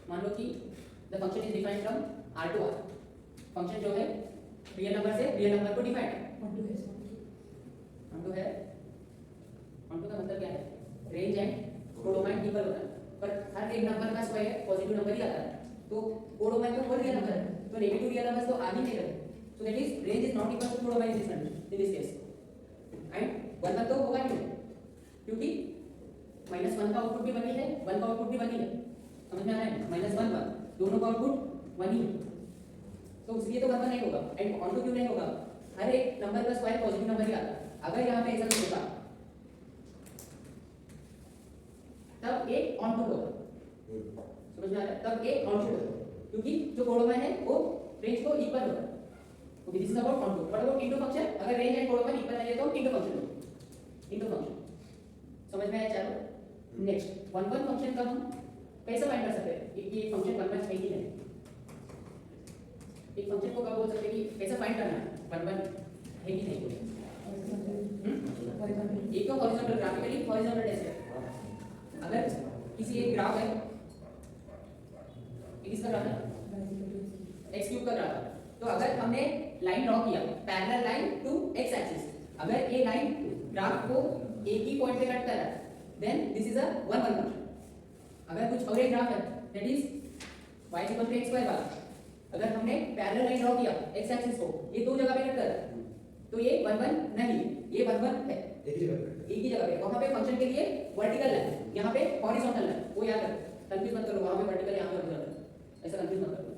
मान लो कि the function is defined from R to R। Function जो है रियल नंबर से रियल नंबर को डिफाइंड है। ऑनटू है, ऑनटू का मतलब क्या है? रेंज एंड कोडोमाइन इक्वल होता है, पर हर एक नंबर का स्क्वायर पॉजिटिव नंबर ही आता है, तो कोडोमाइन तो रियल नंबर है, तो नेगेटिव रियल नंबर्स तो आ ही नहीं रहे, so that is range is not equal to codomain in this case. And 1 तो होगा नहीं, क्योंकि -1 का आउटपुट भी 1 ही है, 1 का आउटपुट भी 1 ही है, समझ में आ रहा है? -1 1 दोनों का आउटपुट 1 ही है, तो इसलिए तो 1 नहीं होगा। एंड ऑनटू क्यों नहीं होगा? हर एक नंबर का स्क्वायर पॉजिटिव नंबर ही आता है। अगर यहाँ पे ऐसा कुछ होगा तब एक ऑनटू होगा, समझ में आ रहा है? तब एक ऑनटू होगा, क्योंकि जो कोडोमाइन है वो रेंज को इक्वल होता है। Okay, this is about onto. What about into function? अगर रेंज एंड कोडोमाइन इक्वल नहीं है तो इनटू फंक्शन होगा, इनटू फंक्शन। समझ में आया? चलो नेक्स्ट 1 1 फंक्शन का हम कैसे फाइंड कर सकते हैं? ये फंक्शन 1 1 है कि नहीं? एक फंक्शन को कब बोल सकते हैं कि कैसे फाइंड करना है? 1 1 है कि नहीं? एक तो हॉरिजॉन्टल, ग्राफिकली हॉरिजॉन्टल टेस्ट है। अगर किसी एक ग्राफ है, किसका ग्राफ है? x क्यूब का ग्राफ है, तो अगर हमने लाइन ड्रॉ किया parallel line to x axis, अगर ये लाइन ग्राफ को एक ही पॉइंट पे कट कर रहा है, then this is a 1 1 function. अगर कुछ और एक ग्राफ है that is y x square वाला, अगर हमने पैरेलल लाइन ड्रॉ किया x एक्सिस को, ये दो जगह पे कट कर रहा है, तो ये 1 1 नहीं, ये 1 1 है, एक ही जगह पे। वहां पे फंक्शन के लिए वर्टिकल लाइन, यहाँ पे हॉरिजॉन्टल लाइन, वो याद रखो, कंफ्यूज मत करो, वहां पे वर्टिकल यहाँ पे हॉरिजॉन्टल, ऐसा कंफ्यूज मत करो,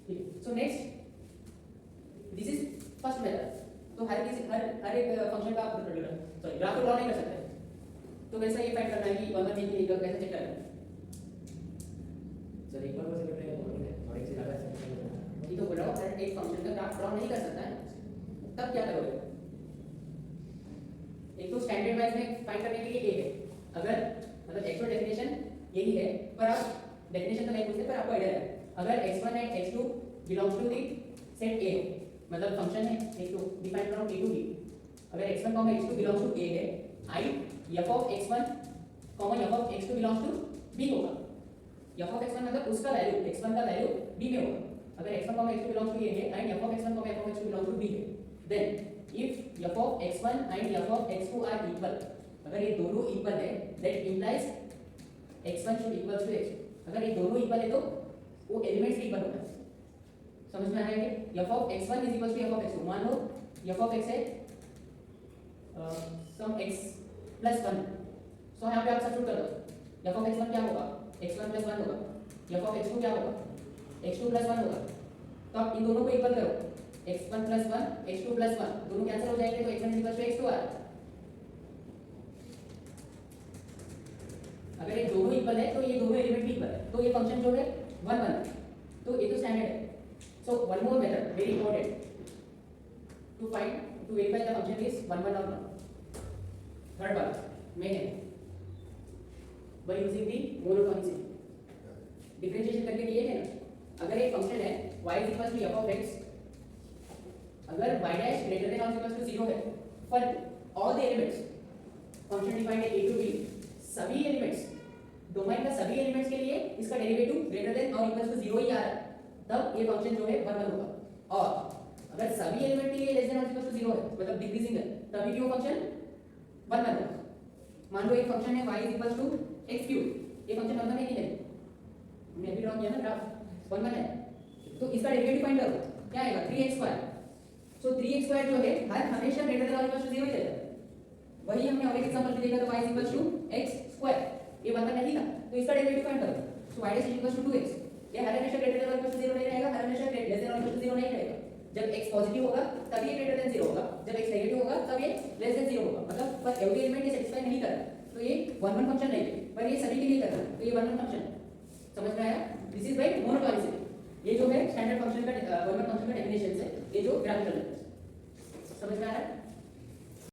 ठीक है? So next this is first method. तो हर एक फंक्शन का आप सॉरी ग्राफ ड्रॉ नहीं कर सकते, तो कैसा ये फाइंड करना है कि 1 1 है कि कैसे चेक करना है? सर एक बार बस कर रहे हैं और एक से ज्यादा ये तो बोल रहा हूं, हर एक फंक्शन का ग्राफ ड्रॉ नहीं कर सकता है, तब क्या करोगे? एक तो स्टैंडर्ड वाइज में फाइंड करने के लिए ए है, अगर मतलब एक्चुअल डेफिनेशन यही है, पर आप डेफिनेशन तो नहीं पूछते, पर आपको आइडिया है। अगर x1 and x2 belongs to the set A, मतलब फंक्शन है x2 defined from a to b, अगर x1, x2 belongs to A है, i f of x1, f of x2 belongs to b होगा। f of x1 मतलब उसका value, x1 का value b में होगा। अगर x1, x2 belongs to A है and f of x1, f of x2 belongs to b है, then if f of x1 and f of x2 are equal, अगर ये दोनों इक्वल है, that implies x1 should equals to x2। अगर ये दोनों equal है तो वो एलिमेंट्स इक्वल होता है, समझ में आ रहा है? f of x1 is equals to f of x2। मान लो f of x है सम x plus 1, सो यहाँ पे आप सब्स्टिट्यूट कर दो, f of x1 क्या होगा? x1 plus 1 होगा, f of x2 क्या होगा? x2 plus 1 होगा, तो आप इन दोनों को इक्वल करो, x1 plus 1 x2 plus 1 दोनों कैंसिल हो जाएंगे, तो x1 is equals to x2 आ रहा है। अगर ये दोनों इक्वल है तो ये दोनों एलिमेंट इक्वल है, तो ये फंक्शन जो है 1 1, तो ये तो स्टैंडर्ड है। So one more method very important to find to verify the function is 1 1 और 1। थर्ड वन में है by using the monotonicity, differentiation करके दिए है ना। अगर एक फंक्शन है y is equals to f of x, अगर y dash greater than or equals to 0 है, for all the elements function defined है a to b, सभी एलिमेंट्स डोमेन का सभी एलिमेंट्स के लिए इसका डेरिवेटिव ग्रेटर देन और इक्वल्स टू 0 ही आ रहा है, तब ये फंक्शन जो है 1 1 होगा। और अगर सभी एलिमेंट के लिए लेस देन और इक्वल्स टू 0 है, मतलब डिक्रीजिंग है, तभी भी वो फंक्शन 1 1 होगा। मान लो एक फंक्शन है y is equals to x cube, ये फंक्शन 1 1 है कि नहीं? हमने अभी ड्रॉ किया ना ग्राफ, 1 1 है, तो इसका डेरिवेटिव फाइंड करो, क्या आएगा? 3x square. सो 3x स्क्वायर जो है हर हमेशा ग्रेटर देन और इक्वल्स टू 0 ही रहेगा। वही हमने और एक एग्जांपल में देखा था, y is equals to x square, ये 1 1 नहीं था, तो इसका डेरिवेटिव फाइंड करो। सो y is equals to 2x, ये हर हमेशा ग्रेटर देन और इक्वल टू 0 नहीं रहेगा, हर हमेशा लेस देन और इक्वल टू 0 नहीं रहेगा। जब x पॉजिटिव होगा तब ये ग्रेटर देन 0 होगा, जब x नेगेटिव होगा तब ये लेस देन 0 होगा। मतलब पर एवरी एलिमेंट ये सेटिस्फाई नहीं कर रहा, तो ये 1 1 फंक्शन नहीं है, पर ये सभी के लिए कर रहा है, तो ये 1 1 फंक्शन है। समझ में आया? This is by monotonicity. ये जो है स्टैंडर्ड फंक्शन का 1 1 फंक्शन का डेफिनेशन है, ये जो ग्राफिकल है। समझ में आ रहा है?